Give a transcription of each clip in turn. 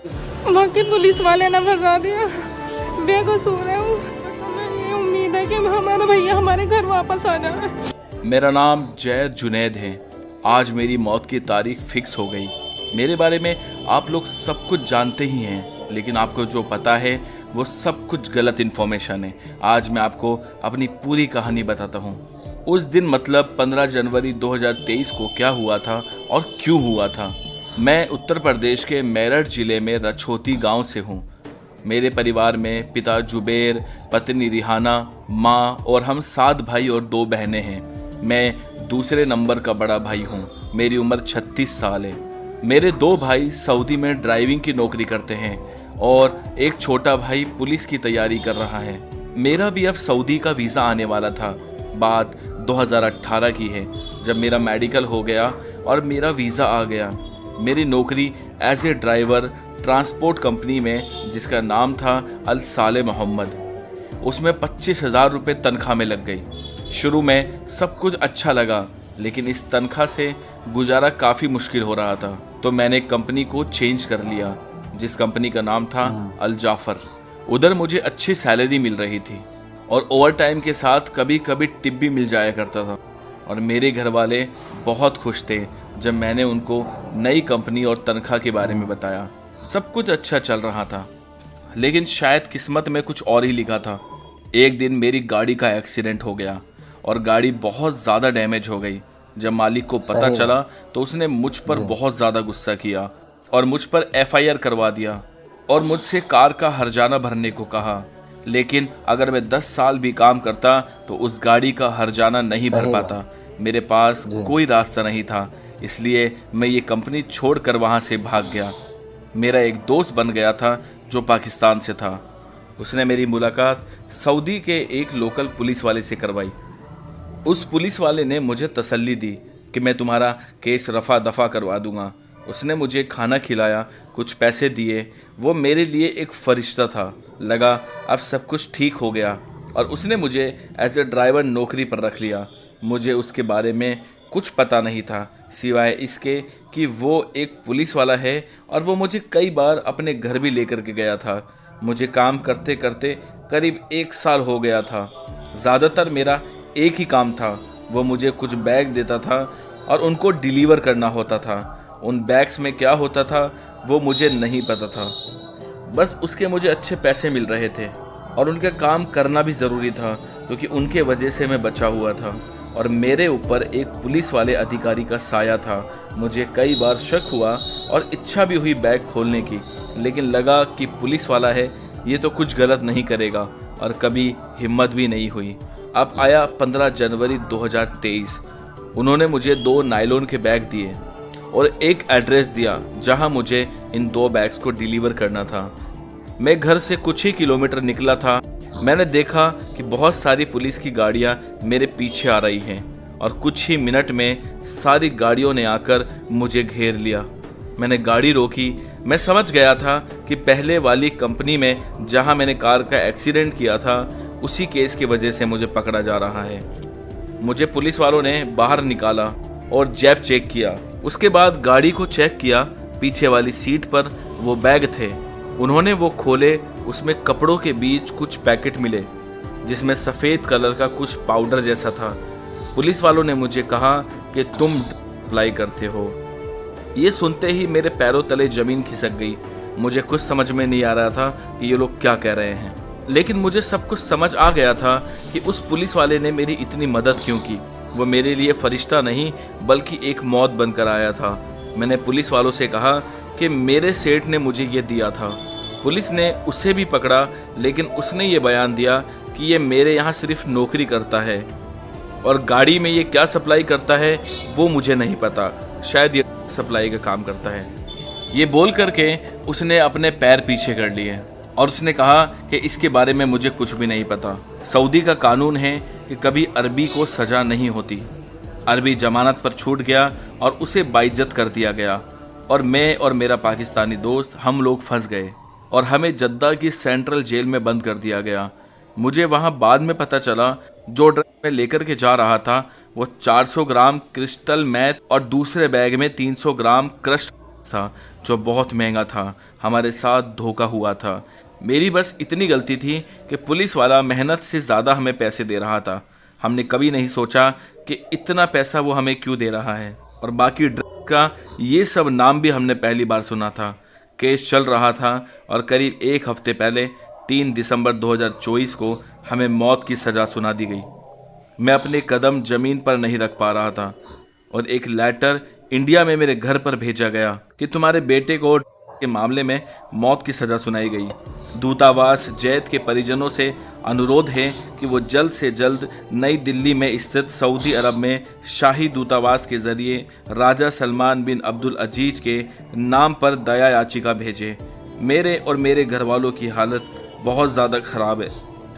वहाँ के पुलिस वाले ने फंसा दिया, बेकसूर है वो। हमें ये उम्मीद है कि हमारा भैया हमारे घर वापस आ जाए। मेरा नाम जैद जुनैद है। आज मेरी मौत की तारीख फिक्स हो गई। मेरे बारे में आप लोग सब कुछ जानते ही हैं, लेकिन आपको जो पता है वो सब कुछ गलत इन्फॉर्मेशन है। आज मैं आपको अपनी पूरी कहानी बताता हूँ। उस दिन मतलब 15 जनवरी 2023 को क्या हुआ था और क्यों हुआ था। मैं उत्तर प्रदेश के मेरठ जिले में रछोती गांव से हूँ। मेरे परिवार में पिता जुबेर, पत्नी रिहाना, माँ और हम 7 भाई और 2 बहनें हैं। मैं दूसरे नंबर का बड़ा भाई हूँ। मेरी उम्र 36 साल है। मेरे 2 भाई सऊदी में ड्राइविंग की नौकरी करते हैं और एक छोटा भाई पुलिस की तैयारी कर रहा है। मेरा भी अब सऊदी का वीज़ा आने वाला था। बात 2018 की है, जब मेरा मेडिकल हो गया और मेरा वीज़ा आ गया। मेरी नौकरी as a driver transport company में, जिसका नाम था अल साले मोहम्मद, उसमें 25,000 रुपये तनख्वाह में लग गई। शुरू में सब कुछ अच्छा लगा, लेकिन इस तनख्वाह से गुजारा काफ़ी मुश्किल हो रहा था, तो मैंने कंपनी को चेंज कर लिया, जिस कंपनी का नाम था अल जाफ़र। उधर मुझे अच्छी सैलरी मिल रही थी और ओवर टाइम के साथ कभी कभी टिप भी मिल जाया करता था। और मेरे घर वाले बहुत खुश थे जब मैंने उनको नई कंपनी और तनख्वाह के बारे में बताया। सब कुछ अच्छा चल रहा था, लेकिन शायद किस्मत में कुछ और ही लिखा था। एक दिन मेरी गाड़ी का एक्सीडेंट हो गया और गाड़ी बहुत ज़्यादा डैमेज हो गई। जब मालिक को पता चला तो उसने मुझ पर बहुत ज़्यादा गुस्सा किया और मुझ पर FIR करवा दिया और मुझसे कार का हर्जाना भरने को कहा। लेकिन अगर मैं 10 साल भी काम करता तो उस गाड़ी का हर्जाना नहीं भर पाता। मेरे पास कोई रास्ता नहीं था, इसलिए मैं ये कंपनी छोड़कर वहाँ से भाग गया। मेरा एक दोस्त बन गया था जो पाकिस्तान से था। उसने मेरी मुलाकात सऊदी के एक लोकल पुलिस वाले से करवाई। उस पुलिस वाले ने मुझे तसल्ली दी कि मैं तुम्हारा केस रफा दफा करवा दूंगा। उसने मुझे खाना खिलाया, कुछ पैसे दिए। वो मेरे लिए एक फरिश्ता था। लगा अब सब कुछ ठीक हो गया और उसने मुझे एज ए ड्राइवर नौकरी पर रख लिया। मुझे उसके बारे में कुछ पता नहीं था, सिवाय इसके कि वो एक पुलिस वाला है और वो मुझे कई बार अपने घर भी लेकर के गया था। मुझे काम करते करते करीब 1 साल हो गया था। ज़्यादातर मेरा एक ही काम था, वो मुझे कुछ बैग देता था और उनको डिलीवर करना होता था। उन बैग्स में क्या होता था वो मुझे नहीं पता था, बस उसके मुझे अच्छे पैसे मिल रहे थे और उनका काम करना भी ज़रूरी था, क्योंकि उनके वजह से मैं बचा हुआ था और मेरे ऊपर एक पुलिस वाले अधिकारी का साया था। मुझे कई बार शक हुआ और इच्छा भी हुई बैग खोलने की, लेकिन लगा कि पुलिस वाला है, ये तो कुछ गलत नहीं करेगा, और कभी हिम्मत भी नहीं हुई। अब आया 15 जनवरी 2023। उन्होंने मुझे 2 नायलॉन के बैग दिए और एक एड्रेस दिया जहां मुझे इन 2 बैग्स को डिलीवर करना था। मैं घर से कुछ ही किलोमीटर निकला था। मैंने देखा कि बहुत सारी पुलिस की गाड़ियां मेरे पीछे आ रही हैं और कुछ ही मिनट में सारी गाड़ियों ने आकर मुझे घेर लिया। मैंने गाड़ी रोकी। मैं समझ गया था कि पहले वाली कंपनी में जहां मैंने कार का एक्सीडेंट किया था, उसी केस की वजह से मुझे पकड़ा जा रहा है। मुझे पुलिस वालों ने बाहर निकाला और जेब चेक किया। उसके बाद गाड़ी को चेक किया। पीछे वाली सीट पर वो बैग थे। उन्होंने वो खोले। उसमें कपड़ों के बीच कुछ पैकेट मिले, जिसमें सफ़ेद कलर का कुछ पाउडर जैसा था। पुलिस वालों ने मुझे कहा कि तुम अप्लाई करते हो। ये सुनते ही मेरे पैरों तले ज़मीन खिसक गई। मुझे कुछ समझ में नहीं आ रहा था कि ये लोग क्या कह रहे हैं, लेकिन मुझे सब कुछ समझ आ गया था कि उस पुलिस वाले ने मेरी इतनी मदद क्यों की। वो मेरे लिए फरिश्ता नहीं बल्कि एक मौत बनकर आया था। मैंने पुलिस वालों से कहा कि मेरे सेठ ने मुझे ये दिया था। पुलिस ने उसे भी पकड़ा, लेकिन उसने ये बयान दिया कि ये मेरे यहाँ सिर्फ नौकरी करता है और गाड़ी में ये क्या सप्लाई करता है वो मुझे नहीं पता। शायद ये सप्लाई का काम करता है। ये बोल करके उसने अपने पैर पीछे कर लिए और उसने कहा कि इसके बारे में मुझे कुछ भी नहीं पता। सऊदी का कानून है कि कभी अरबी को सज़ा नहीं होती। अरबी जमानत पर छूट गया और उसे बाइज्जत कर दिया गया और मैं और मेरा पाकिस्तानी दोस्त हम लोग फंस गए और हमें जद्दा की सेंट्रल जेल में बंद कर दिया गया। मुझे वहाँ बाद में पता चला जो ड्रग मैं लेकर के जा रहा था वो 400 ग्राम क्रिस्टल मैथ और दूसरे बैग में 300 ग्राम क्रस्ट था जो बहुत महंगा था। हमारे साथ धोखा हुआ था। मेरी बस इतनी गलती थी कि पुलिस वाला मेहनत से ज़्यादा हमें पैसे दे रहा था। हमने कभी नहीं सोचा कि इतना पैसा वो हमें क्यों दे रहा है। और बाकी ड्रग्स का ये सब नाम भी हमने पहली बार सुना था। केस चल रहा था और करीब एक हफ्ते पहले 3 दिसंबर 2024 को हमें मौत की सज़ा सुना दी गई। मैं अपने कदम ज़मीन पर नहीं रख पा रहा था और एक लेटर इंडिया में मेरे घर पर भेजा गया कि तुम्हारे बेटे को के मामले में मौत की सज़ा सुनाई गई। दूतावास जैद के परिजनों से अनुरोध है कि वो जल्द से जल्द नई दिल्ली में स्थित सऊदी अरब में शाही दूतावास के जरिए राजा सलमान बिन अब्दुल अजीज के नाम पर दया याचिका भेजे। मेरे और मेरे घर वालों की हालत बहुत ज़्यादा ख़राब है।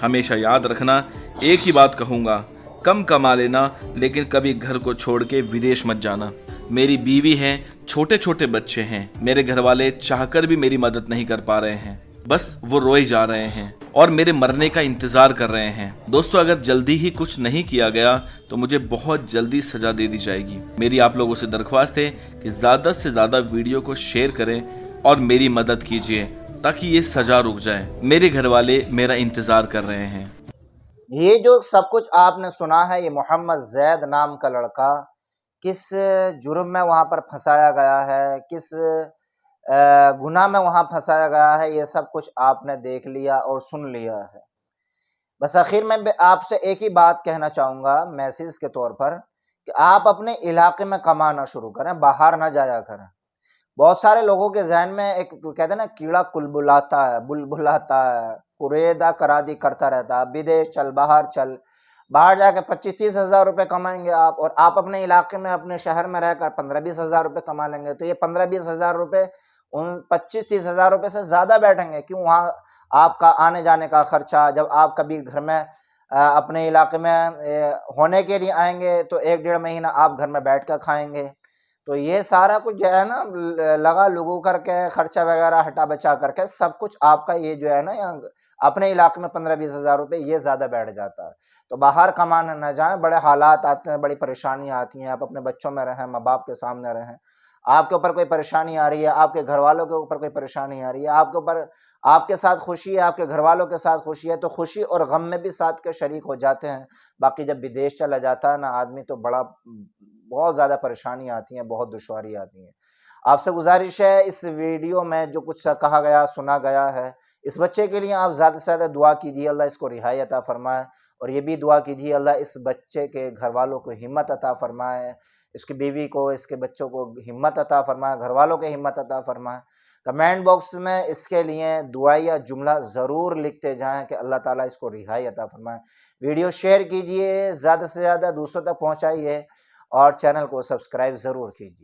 हमेशा याद रखना, एक ही बात कहूँगा, कम कमा लेना लेकिन कभी घर को छोड़ के विदेश मत जाना। मेरी बीवी है, छोटे छोटे बच्चे हैं। मेरे घर वाले चाहकर भी मेरी मदद नहीं कर पा रहे हैं, बस वो रोए जा रहे हैं और मेरे मरने का इंतजार कर रहे हैं। दोस्तों, अगर जल्दी ही कुछ नहीं किया गया तो मुझे बहुत जल्दी सजा दे दी जाएगी। मेरी आप लोगों से दरख्वास्त है कि ज़्यादा से ज़्यादा वीडियो को शेयर करें और मेरी मदद कीजिए ताकि ये सजा रुक जाए। मेरे घर वाले मेरा इंतजार कर रहे हैं। ये जो सब कुछ आपने सुना है, ये मोहम्मद जैद नाम का लड़का किस जुर्म में वहाँ पर फंसाया गया है, किस गुनाह में वहाँ फंसाया गया है, ये सब कुछ आपने देख लिया और सुन लिया है। बस आखिर में आपसे एक ही बात कहना चाहूँगा मैसेज के तौर पर कि आप अपने इलाके में कमाना शुरू करें, बाहर ना जाया करें। बहुत सारे लोगों के ज़हन में एक कहते हैं ना, कीड़ा कुलबुलाता है, बुलबुलाता है, कुरेदा करादी करता रहता है, विदेश चल, बाहर चल, बाहर जाके 25-30 हज़ार रुपये कमाएंगे आप, और आप अपने इलाके में अपने शहर में रहकर 15-20 हज़ार रुपये कमा लेंगे। तो ये 15-20 हज़ार रुपये उन 25-30 हज़ार रुपये से ज़्यादा बैठेंगे। क्यों? वहाँ आपका आने जाने का खर्चा, जब आप कभी घर में अपने इलाके में होने के लिए आएंगे तो 1-1.5 महीना आप घर में बैठ कर खाएंगे। तो ये सारा कुछ जो है ना, लगा लुगू करके खर्चा वगैरह हटा बचा करके सब कुछ आपका ये जो है ना, यहाँ अपने इलाके में 15-20 हज़ार रुपये ये ज़्यादा बैठ जाता है। तो बाहर कमाने न जाएं, बड़े हालात आते हैं, बड़ी परेशानियाँ आती हैं। आप अपने बच्चों में रहें, माँ बाप के सामने रहें। आपके ऊपर कोई परेशानी आ रही है, आपके घर वालों के ऊपर कोई परेशानी आ रही है, आपके ऊपर, आपके साथ खुशी है, आपके घर वालों के साथ खुशी है, तो खुशी और गम में भी साथ के शरीक हो जाते हैं। बाकी जब विदेश चला जाता है ना आदमी, तो बहुत ज़्यादा परेशानी आती हैं, बहुत दुश्वारी आती हैं। आपसे गुजारिश है, इस वीडियो में जो कुछ कहा गया, सुना गया है, इस बच्चे के लिए आप ज़्यादा से ज़्यादा दुआ कीजिए, अल्लाह इसको रिहाई अता फरमाए। और ये भी दुआ कीजिए, अल्लाह इस बच्चे के घर वालों को हिम्मत अता फरमाए, इसकी बीवी को, इसके बच्चों को हिम्मत अता फरमाए, घर वालों को हिम्मत अता फरमाए। कमेंट बॉक्स में इसके लिए दुआ या जुमला ज़रूर लिखते जाएँ कि अल्लाह ताला इसको रिहाई अता फरमाए। वीडियो शेयर कीजिए, ज़्यादा से ज़्यादा दूसरों तक पहुँचाइए और चैनल को सब्सक्राइब ज़रूर कीजिए।